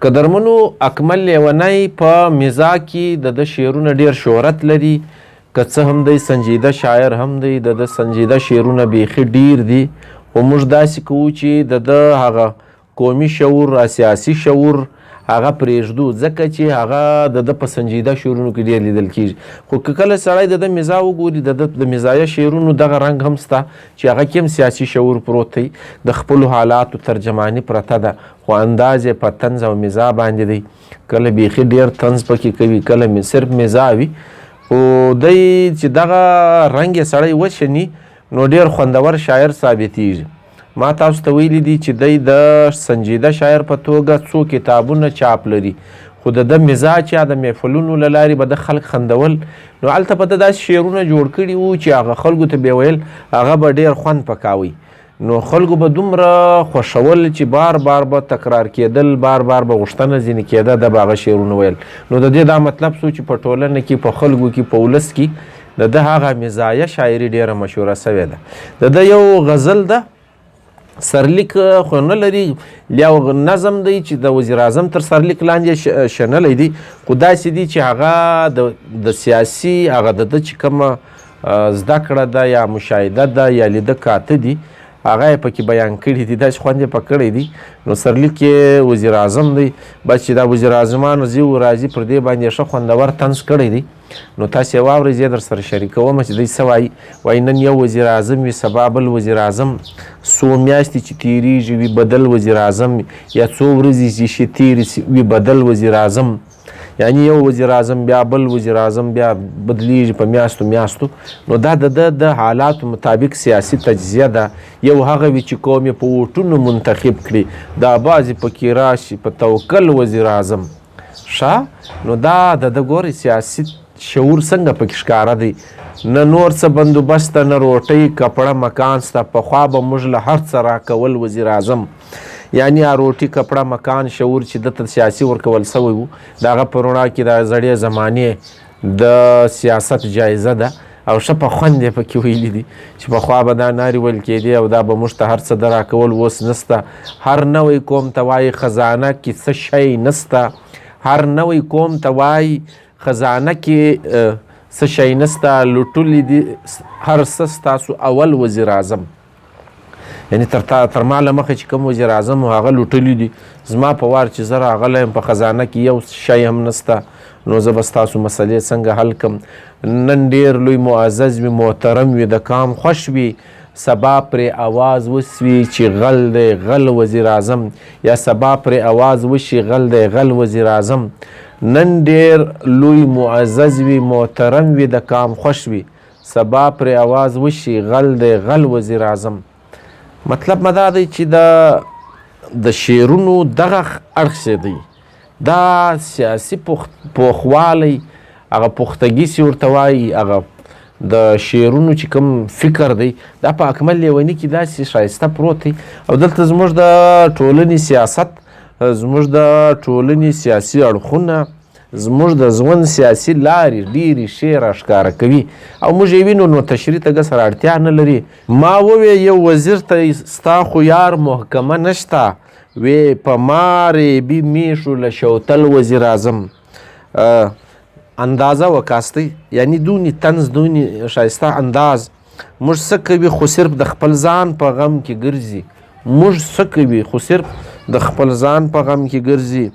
قدرمنو اکمل لیونی په مزاح کې د شعرونه ډیر شهرت لري، که څه هم دی سنجیده شاعر هم دی، د سنجیده شعرونه بیخي ډیر دي، خو موږ داسې کوو چې د هغه قومي شعور سیاسي شعور هغه پرېږدو، ځکه چې هغه د په سنجیده شعرونو کې ډېر لیدل کېږي. خو که کله سړی د مزاح وګوري، د مزاحیه شعرونو دغه رنګ هم شته چې هغه کې هم سیاسي شعور پروت دی، د خپلو حالاتو ترجماني پرته ده، خو انداز یې په طنز او مزاح باندې دی. کله بیخي ډېر طنز پکې کوي، کله صرف مزاح وي، خو دی چې دغه رنګ یې سړی وشني نو ډېر خوندور شاعر ثابتېږي. ما تاسو ته ویلي دي چې دی د سنجیده شاعر په توګه څو کتابونه چاپ لري، خو د مزاح چې د محفلونو له لارې به د خلک خندول، نو هلته به د داسې شعرونه جوړ کړي وو چې هغه خلکو ته به ویل هغه به ډېر خوند پکاوي، نو خلکو به دومره خوښول چې بار بار به تکرار کېدل، بار بار به غوښتنه ځینې کېده د به هغه شعرونه ویل. نو د دې دا مطلب سو چې په ټولنه کې، په خلکو کې، په ولس کې د هغه مزاحیه شاعري ډېره مشهوره سوې ده. د یو غزل ده، سرلیک خو نه لري، یو نظم دی چې د وزیر اعظم تر سرلیک لاندې شنلی دی، خو داسې دی چې هغه د سیاسي هغه د چې کومه زده کړه ده یا مشاهده ده یا لیده کاته دي، هغه یې پکې بیان کړي دي، داسې خوند یې په کړی دی. نو سرلیک یې وزیر اعظم دی، بس چې دا وزیر اعظمان ځي و راځي پر دې باندې ښه خوندور طنز کړی دی. نو تاسې یې واورئ، زه در سره شریکوم چې دی څه وایي. وایي نن یو وزیر اعظم وي، سبا بل وزیر اعظم، څو میاشتې چې تېرېږي وي بدل وزیر اعظم، یا څو ورځې چې تېرې وي بدل وزیر اعظم، یعنی یو وزیر اعظم بیا بل وزیر اعظم بیا بدلیږي په میاشتو میاشتو. نو دا د حالاتو مطابق سیاسي تجزیه ده. یو هغه وي چې قوم یې په ووټونو منتخب کړي، دا بعضې پکې راشي په توکل وزیر اعظم ښه. نو دا د ګورې سیاسي شعور څنګه پکې ښکاره دی. نه نور څه بندوبست ته، نه روټۍ کپړه مکان سته، پخوا به موږ له هر څه راکول وزیر اعظم، یعنی روټي کپړه مکان شعور چې دته سیاسي ورکول سوی وو، د هغه په رڼا کې د زړې زمانې د سیاست جایزه ده، او ښه په خوند یې پکې ویلي دي چې پخوا به دا نارې ویل کېدې او دا به موږ ته هر څه د راکول، اوس نسته. هر نوی قوم ته وایي خزانه کې څه شی نسته، هر نوی قوم ته وایي خزانه کې څه شی نسته، لوټلي دي هر څه ستاسو اول وزیر اعظم، یعنی تر ما له مخه چې کوم وزیر اعظم هغه لوټلی دي، زما په وار چې زه راغلی یم په خزانه کې یو شی هم نسته، نو زه به ستاسو مسلې څنګه حل کړم. نن ډېر لوی معزز وي، محترم وي، د کام خوښ وي، سبا پرې اواز وسوي چې غل دی غل وزیر اعظم، یا سبا پرې اواز وشي غل دی غل وزیر اعظم. نن ډېر لوی معزز وي، محترم وي، د کام خوښ وي، سبا پرې اواز وشي غل دی غل وزیر اعظم. مطلب مدا دی چې د شعرونو دغه اړخ دی، دا سیاسي پوخوالی، هغه پختګي چې ورته وایي، هغه د شعرونو چې کوم فکر دی، دا په اکمل لیوني کې داسې ښایسته پروت دی. او دلته زموږ د ټولنې سیاست، زموږ د ټولنې سیاسي اړخونه، زموږ د ژوند سیاسي لارې ډېرې ښې راښکاره کوي، او موږ یې وینو، نو تشریح ته سره اړتیا نه لري. ما ووی یو وزیر ته ستا خو یار محکمه نشته، وی په مارې بی میشو له شوتل وزیر اعظم. اندازه وکاستی، یعنی دونی طنز، دونی ښایسته انداز. موږ څه کوي خو صرف د خپل ځان په غم کې ګرځي، موږ څه کوي خو صرف د خپل ځان په غم کې ګرځي.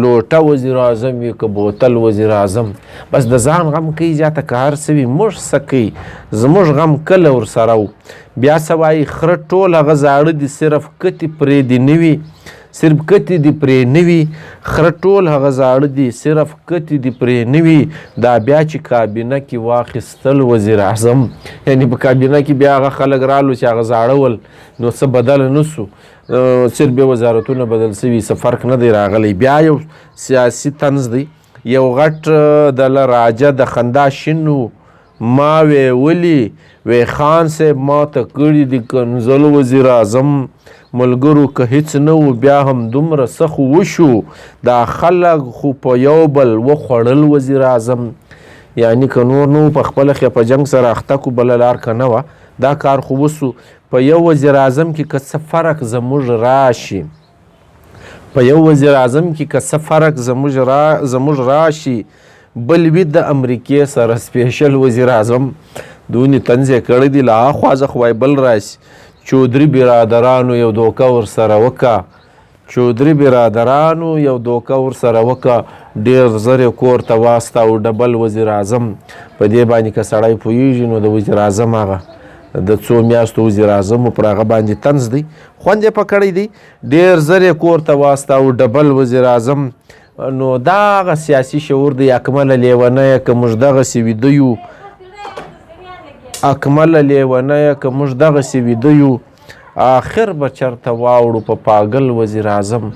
لوټه وزیر اعظم وي که بوتل وزیر اعظم، بس د ځان غم کوي زیاته که هر څه وي، موږ څه کوي، زموږ غم کله ورسره و. بیا څه وایي خره ټول هغه زاړه دي، صرف کتې پرې دي نه وي، صرف کتې دي پرې نه وي، خره ټول هغه زاړه دي، صرف کتې دي پرې نه وي. دا بیا چې کابینه کې واخیستل وزیر اعظم، یعنی په کابینه کې بیا هغه خلک رالو چې هغه زاړه ول، نو څه بدله نه سو، صرف بیا وزارتونه بدل سوي، څه فرق نه دی راغلی. بیا یو سیاسي طنز دی، یو غټ د راجه د خندا شنو، ما وی ولی وی خان صاحب ما ته کړي دي کنځل وزیر اعظم، ملګرو که هیڅ نه و بیا هم دومره څه خو وشو، دا خلک خو په یو بل وخوړل وزیر اعظم. یعنی که نور نو په خپله خې په جنګ سره اخته کو، بله لار که نه وه، دا کار خو وسو. په یو وزیر اعظم کې که څه فرق زموږ راشي، په یو وزیر اعظم کې که څه فرق زموږ راشي بل وي د امریکې سره سپیشل وزیر اعظم دونې طنز یې کړی دی له هاخوا زه خو بل راشي چودري برادرانو یو دوکه ورسره وکړه چودري برادرانو یو دوکه ورسره وکړه ډېر زر یې کور ته واستاو ډبل وزیر اعظم په دې باندې که سړی پوهېږي نو د وزیر اعظم هغه د څو میاشتو وزیر اعظم پر هغه باندې طنز دی خوند یې پکړی دی ډېر زر یې کور ته واستاو ډبل وزیر اعظم نو دا هغه سیاسي شعور دی اکمله لیونیه که موږ دغسې ویده یو اکمله لیونیه که موږ دغسې ویده یو آخر به چرته واوړو په پاگل وزیر اعظم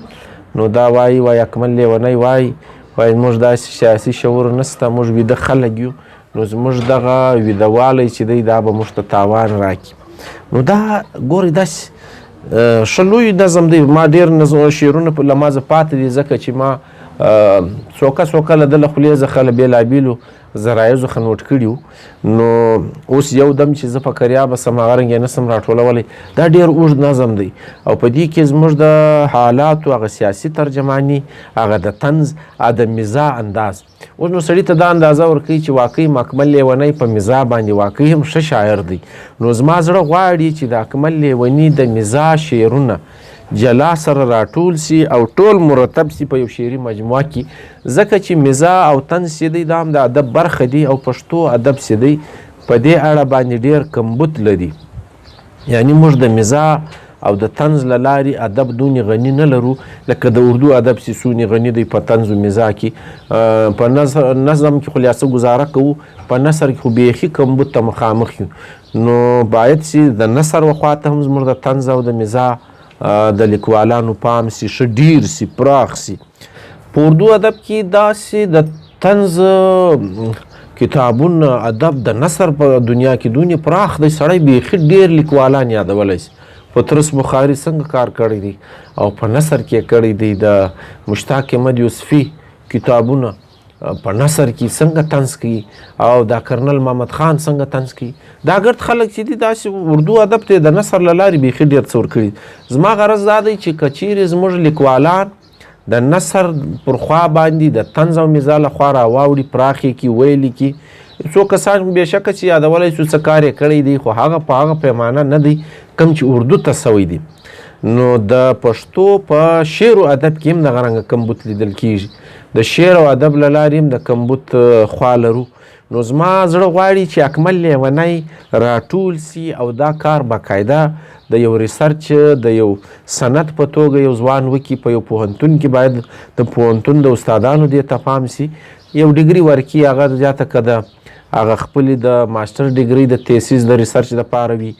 نو دا وایي اکمل لیونی وایي موږ داسې سیاسي شعور نسته موږ ویده خلک یو نو زموږ دغه ویده والی چې دی دا به موږ ته تاوان راکړي نو دا ګورئ داسې ښه لوی نظم دی ما ډېر شعرونه له ما زه پاتې دي ځکه چې ما څوکه له ده له خولې څخه له بېلابېلو ذرایضو څخه نوټ کړي نو اوس یو دم چې زه فکریابه سم هغه رنګ یې نسم راټولولی دا ډېر اوږد نظم دی او په دې کې زموږ د حالاتو هغه سیاسي ترجماني هغه د طنز د مزاح انداز اوس نو سړي ته دا اندازه ورکوي چې واقعي اکمل لیونی په مزاح باندې واقعي هم ښه شاعر دی نو زما زړه غواړي چې د اکمل لیوني د مزاح شعرونه جلا سره راټول سي او ټول مرتب سي په یو شعري مجموعه کې ځکه چې مزاح او طنز چې دی دا هم د ادب برخه دی او پښتو ادب چې دی په دې اړه باندې ډېر کمبود لري یعنی موږ د مزاح او د طنز له لارې ادب دونې غني نه لرو لکه د اردو ادب چې څونې غني دی په طنز و مزاح کې په نظم کې خو لیاسه ګزاره کوو په نثر کې خو بیخي کمبود ته مخامخ یو نو باید چې د نثر وخواته هم زموږ د طنز او د مزاح د لیکوالانو پام سي ښه ډیر سي پراخ سي په اردو ادب کې داسې د طنز کتابونه ادب د نثر په دنیا کې دونې پراخ دی سړی بیخي ډیر لیکوالان یادولی سي پطرس بخاري څنګه کار کړی دی او په نثر کې کړی دی د مشتاق احمد یوسفي کتابونه په نثر کې څنګه طنز کوي او دا کرنل محمد خان څنګه طنز کوي دا ګرد خلک چې دي داسې اردو ادب ته د نثر له لارې بیخي ډېر څه ورکړي زما غرض دا دی چې که چیرې زموږ لیکوالان د نثر پر خوا باندې د طنز او مزاح له خوا راواوړي پراخې کړي ویلي کړي څو کسان بېشکه چې یادولی شو څه کار یې کړی دی خو هغه په هغه پیمانه نه دی کوم چې اردو ته سوی دی نو د پښتو په شعر و ادب کې هم دغه رنګه کمبود لیدل کیږي د شعر او ادب له لارې هم د کمبود خوا لرو نو زما زړه غواړي چې اکمل لیونی راټول سي او دا کار باقاعده د یو ریسرچ د یو سند په توګه یو ځوان وکړي په یو پوهنتون کې باید د پوهنتون د استادانو دې ته پام سي یو ډیګري ورکړي هغه زیاته که د هغه خپلې د ماسټر ډیګري د تیسیس د ریسرچ دپاره وي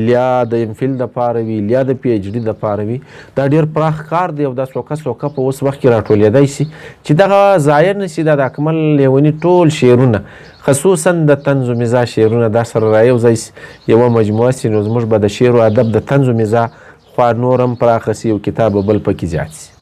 لیا د امفیل دپاره وي لیا د پی ایچ ډي دپاره وي دا ډېر پراخ کار دی او دا څوکه په اوس وخت کې راټولېدی سي چې دغه ضایع نه سي دا د اکمل لیوني ټول شعرونه خصوصا د طنز و مزاح شعرونه دا سره رایوځی سي یوه مجموعه سي نو زموږ به د شعر و ادب د طنز و مزاح خوا نور هم پراخه سي یو کتاب به بل پکې زیات سي